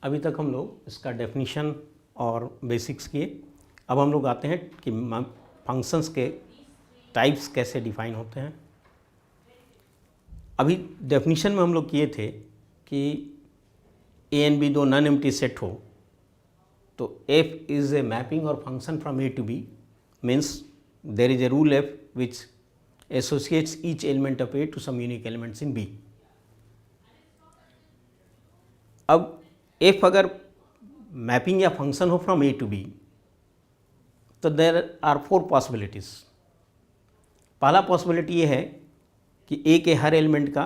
अभी तक हम लोग इसका डेफिनीशन और बेसिक्स किए। अब हम लोग आते हैं कि फंक्शंस के टाइप्स कैसे डिफाइन होते हैं। अभी डेफिनीशन में हम लोग किए थे कि ए एंड बी दो नॉन एम्प्टी सेट हो तो एफ इज़ ए मैपिंग और function from A to B, means there is a rule F which associates each element of A to some unique elements in B. अब F अगर mapping या function हो from A to B तो there are 4 possibilities. पहला possibility ये है कि A के हर एलिमेंट का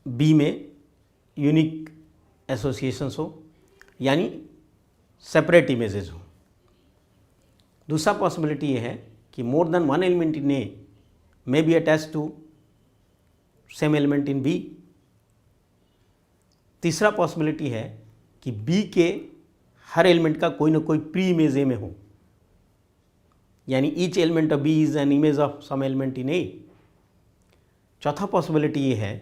बी में यूनिक एसोसिएशंस हो, यानी सेपरेट इमेजेस हो। दूसरा पॉसिबिलिटी ये है कि more than one element in A may be attached to same element in B. तीसरा पॉसिबिलिटी है कि बी के हर एलिमेंट का कोई ना कोई प्री इमेज ए में हो, यानी each element of B is an image of some element in A. चौथा पॉसिबिलिटी ये है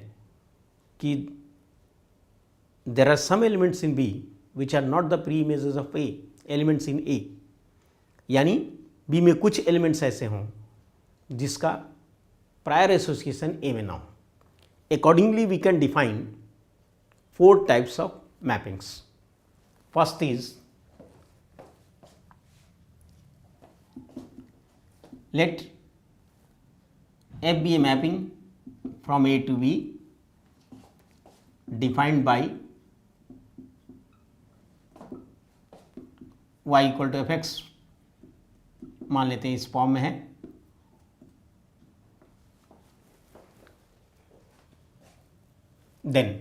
कि there are some elements in B which are not the preimages of a elements in A, यानी B में कुछ elements ऐसे हों जिसका प्रायर एसोसिएशन ए में ना हो। Accordingly we can define 4 types of mappings. First is, let F be a mapping from A to B defined by y equal to fx, मान लेते हैं इस फॉर्म में है। देन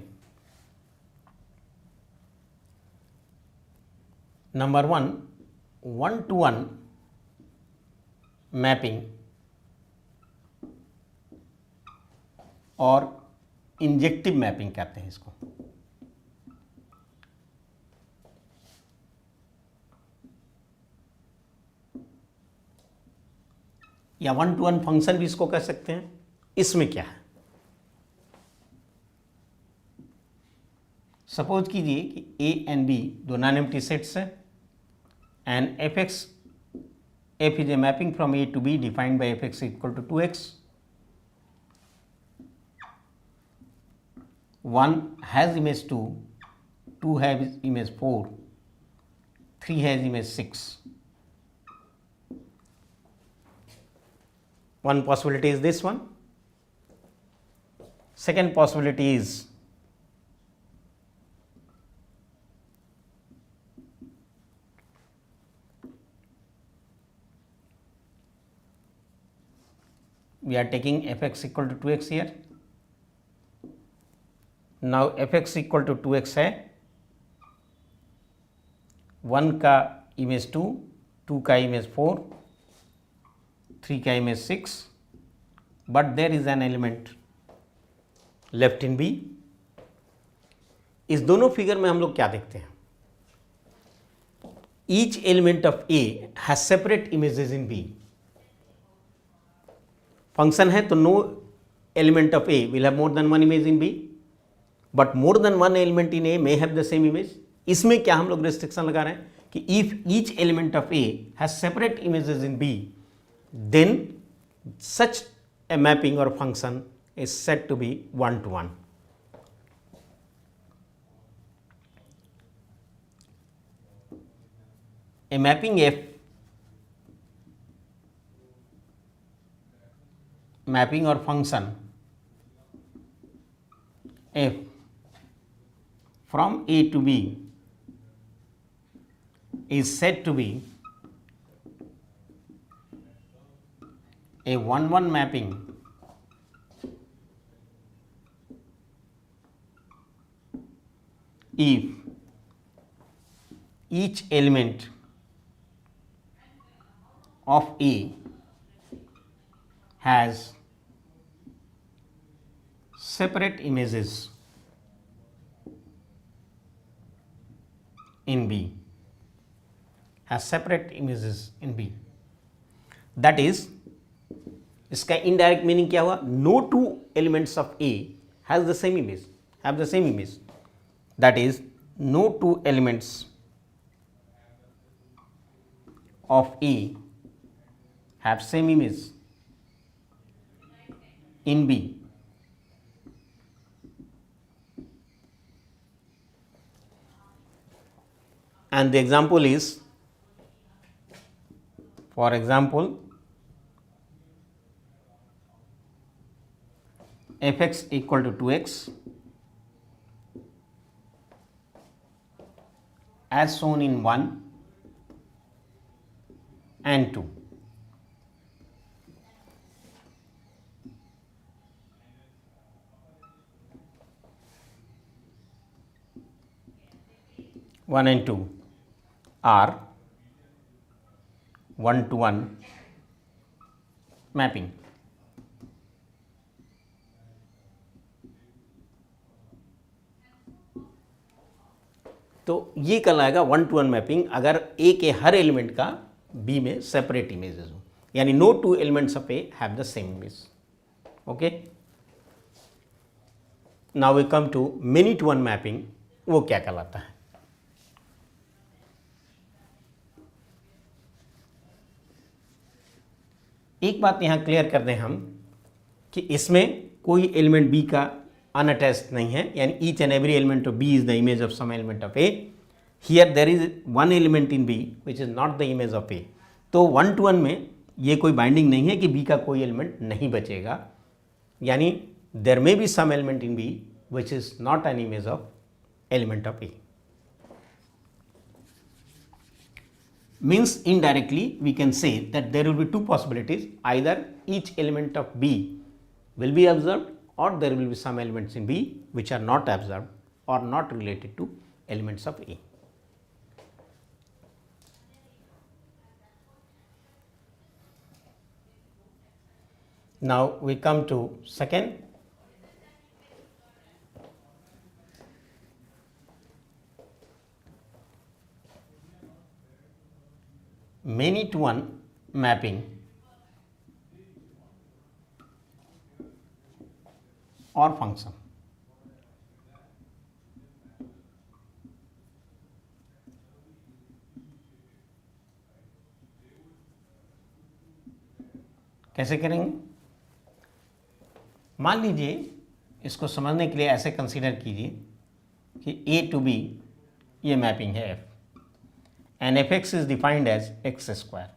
नंबर 1, 1-to-1 मैपिंग और इंजेक्टिव मैपिंग कहते हैं इसको। या 1-to-1 फंक्शन भी इसको कह सकते हैं। इसमें क्या है, सपोज कीजिए कि ए एंड बी दो नॉन एम्प्टी सेट्स हैं and f is a mapping from A to B defined by fx equal to 2x. 1 has image 2, 2 has image 4, 3 has image 6. One possibility is this one. Second possibility is we are taking fx equal to 2x here. Now fx equal to 2x है, 1 का image 2, 2 का image 4, 3 का image 6, but there is an element left in B. इस दोनों figure में हम लोग क्या देखते हैं, each element of A has separate images in B. Function है तो no element of A will have more than one image in B, but more than one element in A may have the same image. इसमें क्या हम लोग restriction लगा रहे हैं कि if each element of A has separate images in B then such a mapping और function is set to be 1-to-1। A mapping f mapping और function f from A to B is said to be a 1-1 mapping if each element of A has separate images in B, has separate images in B. That is, इसका indirect meaning क्या हुआ, no two elements of A has the same image, have the same image, that is no two elements of A have same image in B, and the example is, for example, f(x) equal to 2x as shown in 1 and 2. One and two are one-to-one mapping. तो ये कहलाएगा one to one mapping अगर A के हर element का B में separate images हो, यानी no two elements of A have the same image. Okay, now we come to many to one mapping. वो क्या कहलाता है? एक बात यहां क्लियर कर दें हम कि इसमें कोई एलिमेंट बी का अनअटैच्ड नहीं है, यानी each and every element of B is the image of some element of A. Here there is one element in B which is not the image of A. तो one to one में ये कोई binding नहीं है कि B का कोई element नहीं बचेगा, यानी there may be some element in B which is not an image of element of A. Means indirectly we can say that there will be two possibilities, either each element of B will be observed or there will be some elements in B which are not observed or not related to elements of A. Now we come to second. Many to one mapping or function. कैसे करेंगे? मान लीजिए, इसको समझने के लिए ऐसे consider कीजिए कि A to B ये मैपिंग है F, and f(x) is defined as x square.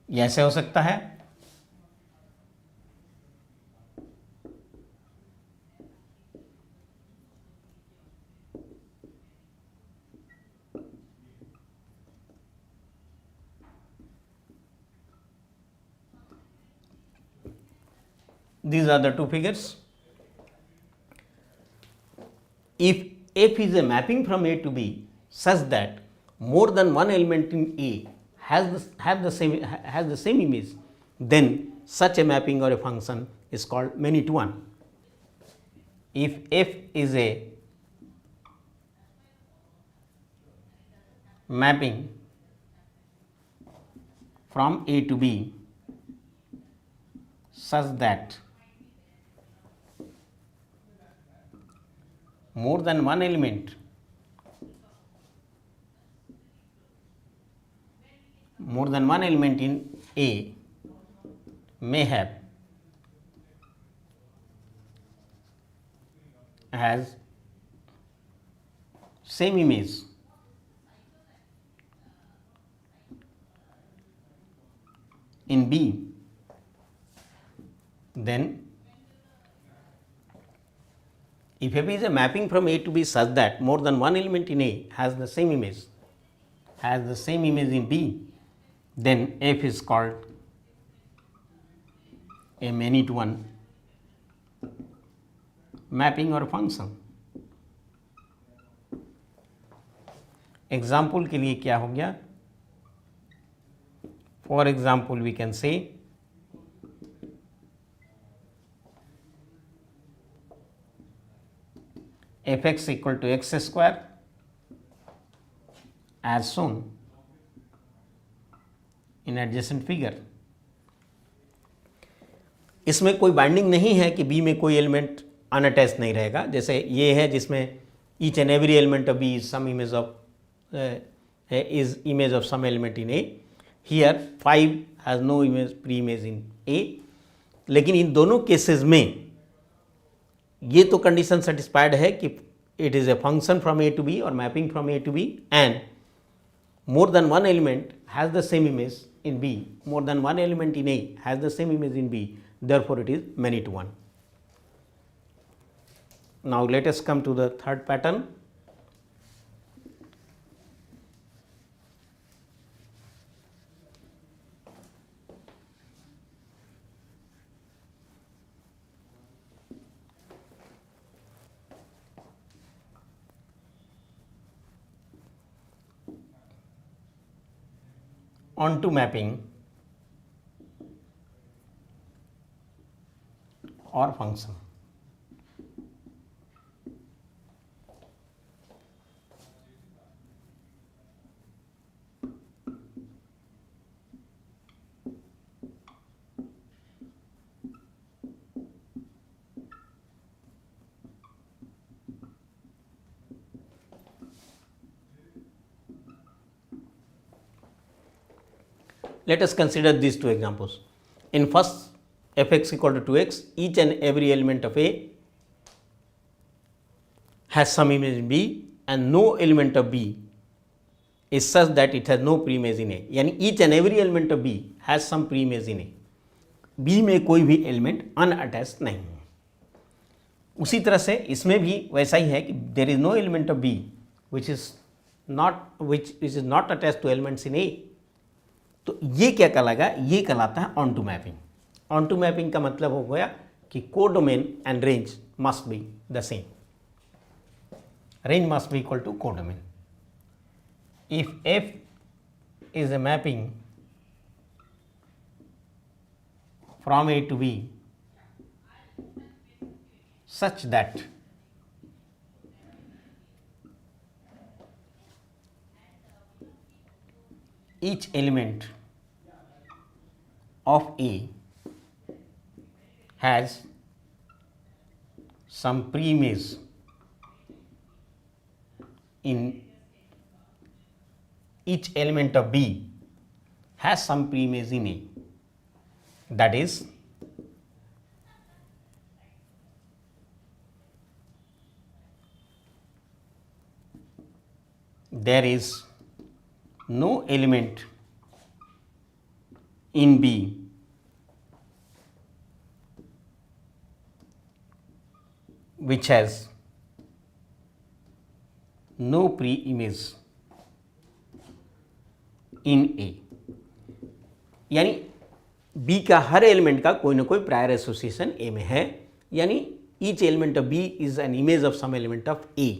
ये ऐसे हो सकता है, these are the two figures. If f is a mapping from A to B such that more than one element in A has the same image, then such a mapping or a function is called many to one. If f is a mapping from A to B such that more than one element in A may has same image in B, then if f is a mapping from A to B such that more than one element in A has the same image in B, then f is called a many to one mapping or function. Example के लिए क्या हो गया? For example we can say f(x) equal to x square as shown in adjacent figure. इसमें कोई binding नहीं है कि बी में कोई एलिमेंट अनअटैच नहीं रहेगा। जैसे ये है जिसमें each and every element of B is some image of is image of some element in A. Here 5 has no image pre image in A. लेकिन इन दोनों केसेस में ये तो कंडीशन सेटिस्फाइड है कि it is a function from A to B or mapping from A to B and more than one element has the same image in B, more than one element in A has the same image in B, therefore it is many to one. Now let us come to the third pattern. Onto mapping or function. Let us consider these two examples. In first f(x) equal to 2x, each and every element of A has some image in B and no element of B is such that it has no pre-image in A. यानी each and every element of B has some pre-image in A. B में कोई भी element unattached नहीं है। उसी तरह से इसमें भी वैसा ही है कि there is no element of B which is not attached to elements in A. तो ये क्या कहलाएगा? ये कहलाता है onto mapping. Onto mapping का मतलब हो गया कि codomain and range must be the same, range must be equal to codomain. If F is a mapping from A to B such that each element of A has some pre-image in each element of B has some pre-image in A, that is there is no element in B which has no pre-image in A. यानी B का हर element का कोई ना कोई prior association A में है, यानी each element of B is an image of some element of A.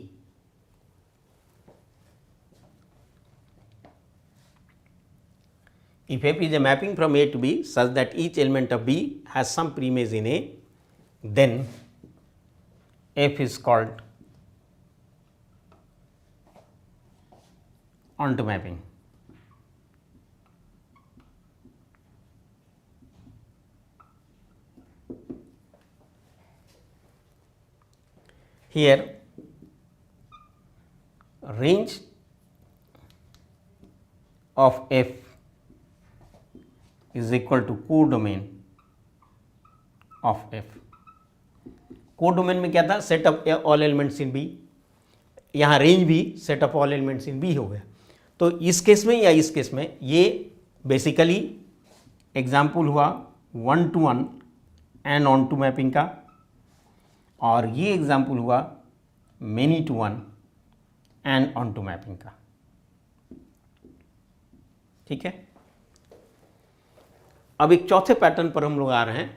If F is a mapping from A to B such that each element of B has some pre-image in A, then F is called onto mapping. Here range of F is equal to codomain of F. Codomain में क्या था? Set of all elements in B. यहाँ range भी set of all elements in B हो गया। तो इस case में या इस केस में ये बेसिकली एग्जाम्पल हुआ 1-to-1 and on to mapping का, और ये एग्जाम्पल हुआ many-to-1 and on to mapping का। ठीक है, अब एक चौथे पैटर्न पर हम लोग आ रहे हैं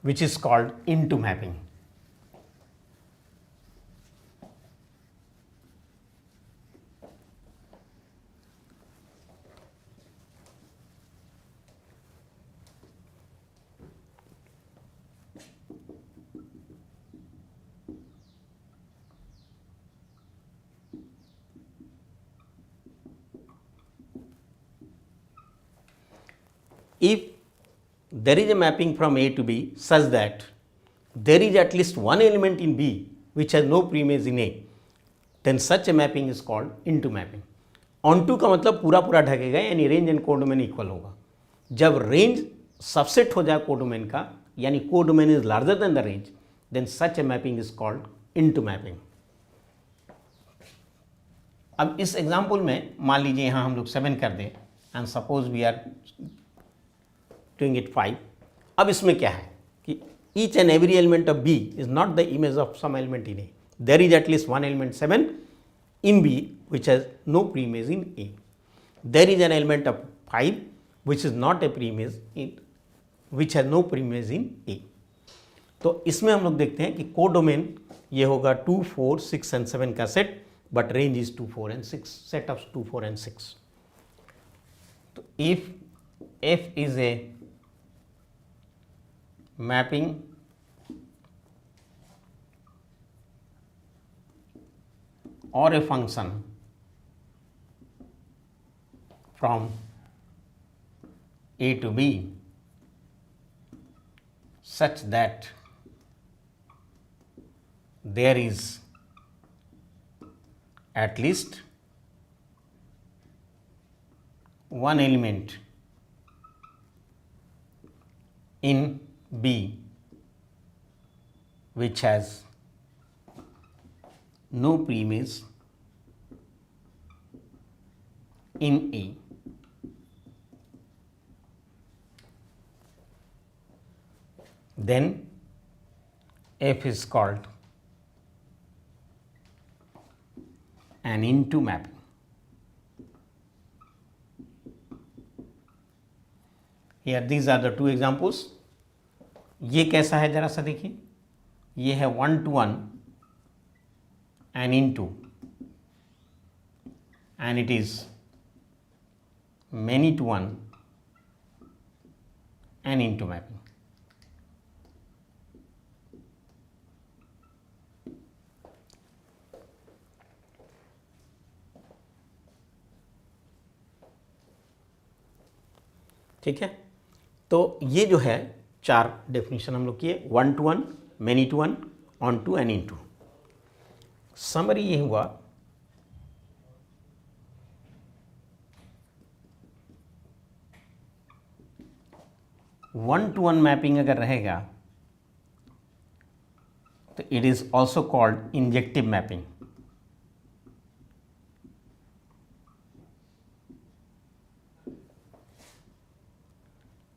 which is called into mapping. If there is a mapping from A to B such that there is at least one element in B which has no preimage in A, then such a mapping is called into mapping. onto का मतलब पूरा पूरा ढकेगा, यानी range and codomain equal होगा. जब range subset हो जाए codomain का, यानी codomain is larger than the range, then such a mapping is called into mapping. अब इस एग्जांपल में मान लीजिए यहाँ हम लोग 7 कर दें and suppose we are doing it 5. अब इसमें क्या है कि each and every element of B is not the image of some element in A. There is at least one element 7 in B which has no preimage in A. There is an element of 5 which is not a preimage in, which has no preimage in A. तो इसमें हम लोग देखते हैं कि codomain ये होगा 2, 4, 6 and 7 का set, but range is 2, 4 and 6, set of 2, 4 and 6. तो if F is a mapping or a function from A to B such that there is at least one element in B which has no preimage in A. Then F is called an into mapping. Here these are the two examples. ये कैसा है जरा सा देखिए, ये है 1 to 1 and into, and it is many to 1 and into mapping. ठीक है, तो ये जो है 4 डेफिनेशन हम लोग किए, 1 to 1, many to 1, on to and into. Summary ये हुआ वन टू वन मैपिंग अगर रहेगा तो it is also called injective mapping.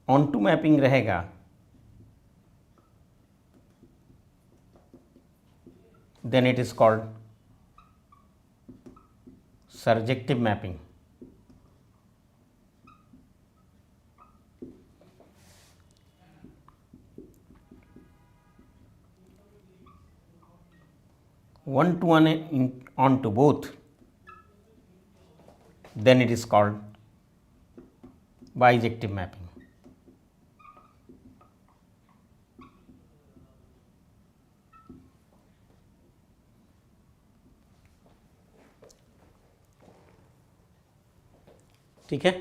Onto mapping रहेगा then it is called surjective mapping. One to one on to both, then it is called bijective mapping. ठीक है.